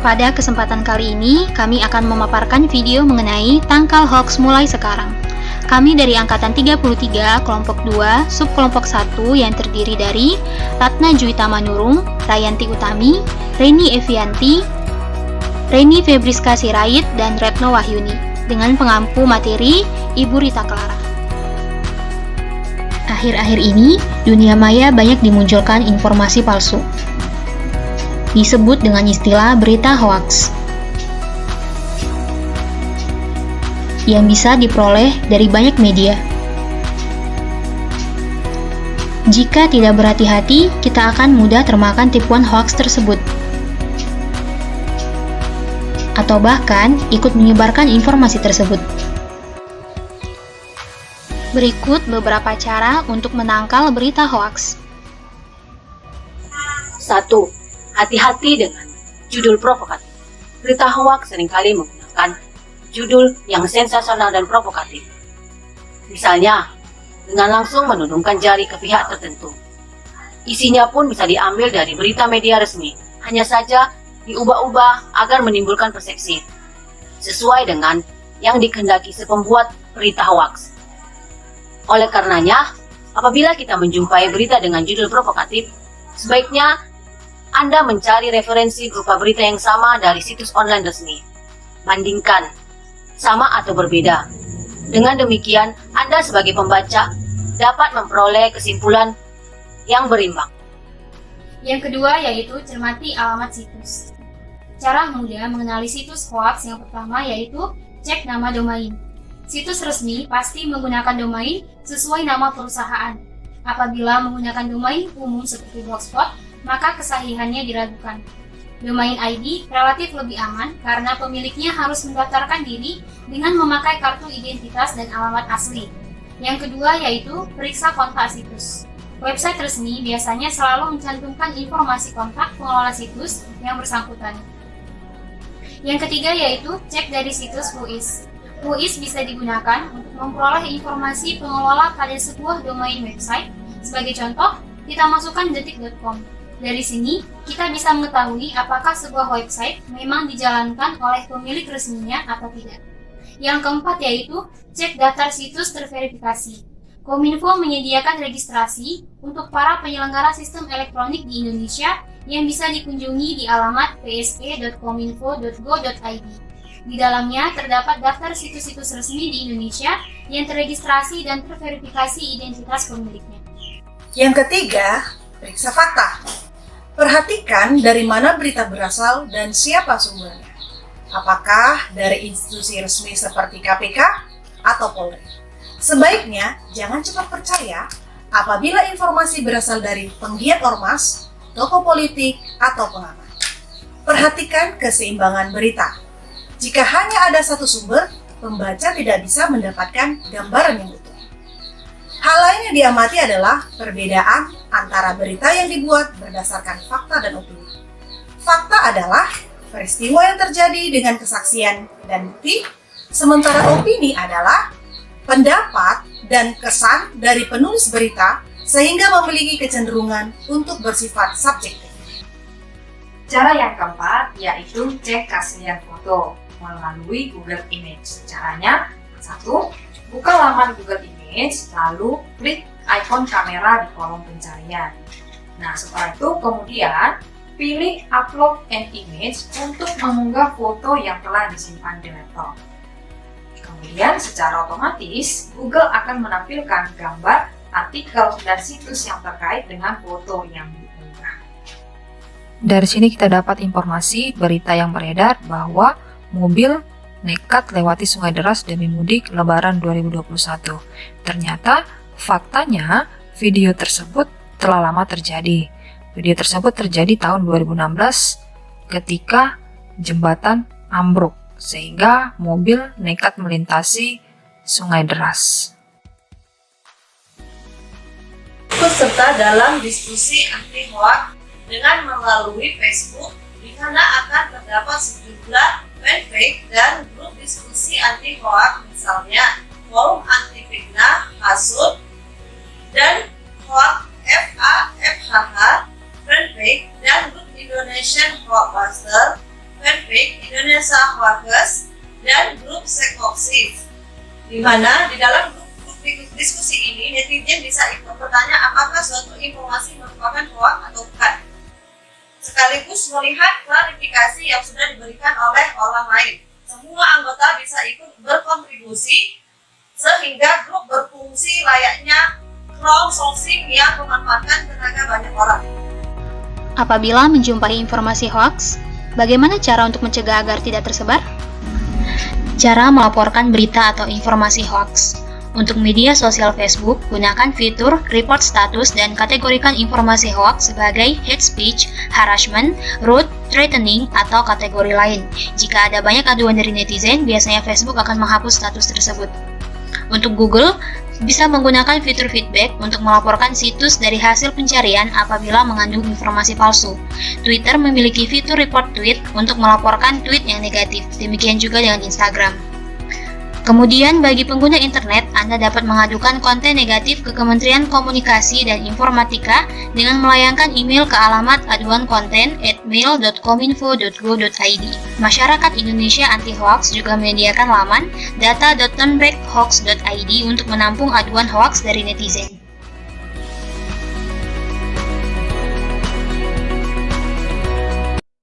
Pada kesempatan kali ini, kami akan memaparkan video mengenai tangkal hoax mulai sekarang. Kami dari Angkatan 33, Kelompok 2, Subkelompok 1 yang terdiri dari Ratna Juwita Manurung, Rayanti Utami, Reni Evianti, Reni Febriska Sirait, dan Retno Wahyuni, dengan pengampu materi Ibu Rita Clara. Akhir-akhir ini, dunia maya banyak dimunculkan informasi palsu. Disebut dengan istilah berita hoaks, yang bisa diperoleh dari banyak media. Jika tidak berhati-hati, kita akan mudah termakan tipuan hoaks tersebut, atau bahkan ikut menyebarkan informasi tersebut. Berikut beberapa cara untuk menangkal berita hoaks. 1. Hati-hati dengan judul provokatif. Berita hoaks seringkali menggunakan judul yang sensasional dan provokatif. Misalnya, dengan langsung menundukkan jari ke pihak tertentu. Isinya pun bisa diambil dari berita media resmi, hanya saja diubah-ubah agar menimbulkan persepsi, sesuai dengan yang dikehendaki si pembuat berita hoaks. Oleh karenanya, apabila kita menjumpai berita dengan judul provokatif, sebaiknya Anda mencari referensi berupa berita yang sama dari situs online resmi. Bandingkan, sama atau berbeda. Dengan demikian, Anda sebagai pembaca dapat memperoleh kesimpulan yang berimbang. Yang kedua yaitu cermati alamat situs. Cara mudah mengenali situs hoaks yang pertama yaitu cek nama domain. Situs resmi pasti menggunakan domain sesuai nama perusahaan. Apabila menggunakan domain umum seperti blogspot, maka kesahihannya diragukan. Domain ID relatif lebih aman karena pemiliknya harus mendaftarkan diri dengan memakai kartu identitas dan alamat asli. Yang kedua yaitu periksa kontak situs. Website resmi biasanya selalu mencantumkan informasi kontak pengelola situs yang bersangkutan. Yang ketiga yaitu cek dari situs WHOIS. WHOIS bisa digunakan untuk memperoleh informasi pengelola pada sebuah domain website. Sebagai contoh, kita masukkan detik.com. Dari sini, kita bisa mengetahui apakah sebuah website memang dijalankan oleh pemilik resminya atau tidak. Yang keempat yaitu cek daftar situs terverifikasi. Kominfo menyediakan registrasi untuk para penyelenggara sistem elektronik di Indonesia yang bisa dikunjungi di alamat pse.kominfo.go.id. Di dalamnya terdapat daftar situs-situs resmi di Indonesia yang terregistrasi dan terverifikasi identitas pemiliknya. Yang ketiga, periksa fakta. Perhatikan dari mana berita berasal dan siapa sumbernya. Apakah dari institusi resmi seperti KPK atau Polri? Sebaiknya jangan cepat percaya apabila informasi berasal dari penggiat ormas, tokoh politik, atau pengamat. Perhatikan keseimbangan berita. Jika hanya ada satu sumber, pembaca tidak bisa mendapatkan gambaran yang utuh. Hal lain yang diamati adalah perbedaan antara berita yang dibuat berdasarkan fakta dan opini. Fakta adalah peristiwa yang terjadi dengan kesaksian dan bukti, sementara opini adalah pendapat dan kesan dari penulis berita sehingga memiliki kecenderungan untuk bersifat subjektif. Cara yang keempat yaitu cek keaslian foto melalui Google Image. Caranya, 1. Buka laman Google Image, lalu klik ikon kamera di kolom pencarian. Nah, setelah itu kemudian pilih Upload an Image untuk mengunggah foto yang telah disimpan di laptop. Kemudian secara otomatis Google akan menampilkan gambar, artikel, dan situs yang terkait dengan foto yang diunggah. Dari sini kita dapat informasi berita yang beredar bahwa mobil nekat lewati Sungai Deras demi mudik Lebaran 2021. Ternyata faktanya video tersebut telah lama terjadi. Video tersebut terjadi tahun 2016 ketika jembatan ambruk sehingga mobil nekat melintasi Sungai Deras. Ikut serta dalam diskusi anti hoaks dengan melalui Facebook, di mana akan terdapat sejumlah fanpage dan grup diskusi anti hoaks, misalnya forum anti fitnah, hasud, dan hoaks FAFHH, fanpage dan grup Indonesian Hoaxbuster, fanpage Indonesia Hoax dan grup Sekhoaxis, di mana di dalam grup diskusi ini netizen bisa ikut bertanya apakah suatu informasi merupakan hoax atau bukan, sekaligus melihat klarifikasi yang sudah diberikan oleh orang lain. Semua anggota bisa ikut berkontribusi sehingga grup berfungsi layaknya crowdsourcing yang memanfaatkan tenaga banyak orang. Apabila menjumpai informasi hoax, bagaimana cara untuk mencegah agar tidak tersebar? Cara melaporkan berita atau informasi hoax. Untuk media sosial Facebook, gunakan fitur report status dan kategorikan informasi hoax sebagai hate speech, harassment, rude, threatening, atau kategori lain. Jika ada banyak aduan dari netizen, biasanya Facebook akan menghapus status tersebut. Untuk Google, bisa menggunakan fitur feedback untuk melaporkan situs dari hasil pencarian apabila mengandung informasi palsu. Twitter memiliki fitur report tweet untuk melaporkan tweet yang negatif. Demikian juga dengan Instagram. Kemudian bagi pengguna internet, Anda dapat mengadukan konten negatif ke Kementerian Komunikasi dan Informatika dengan melayangkan email ke alamat aduankonten@mail.kominfo.go.id. Masyarakat Indonesia Anti Hoax juga menyediakan laman data.turnbackhoax.id untuk menampung aduan hoax dari netizen.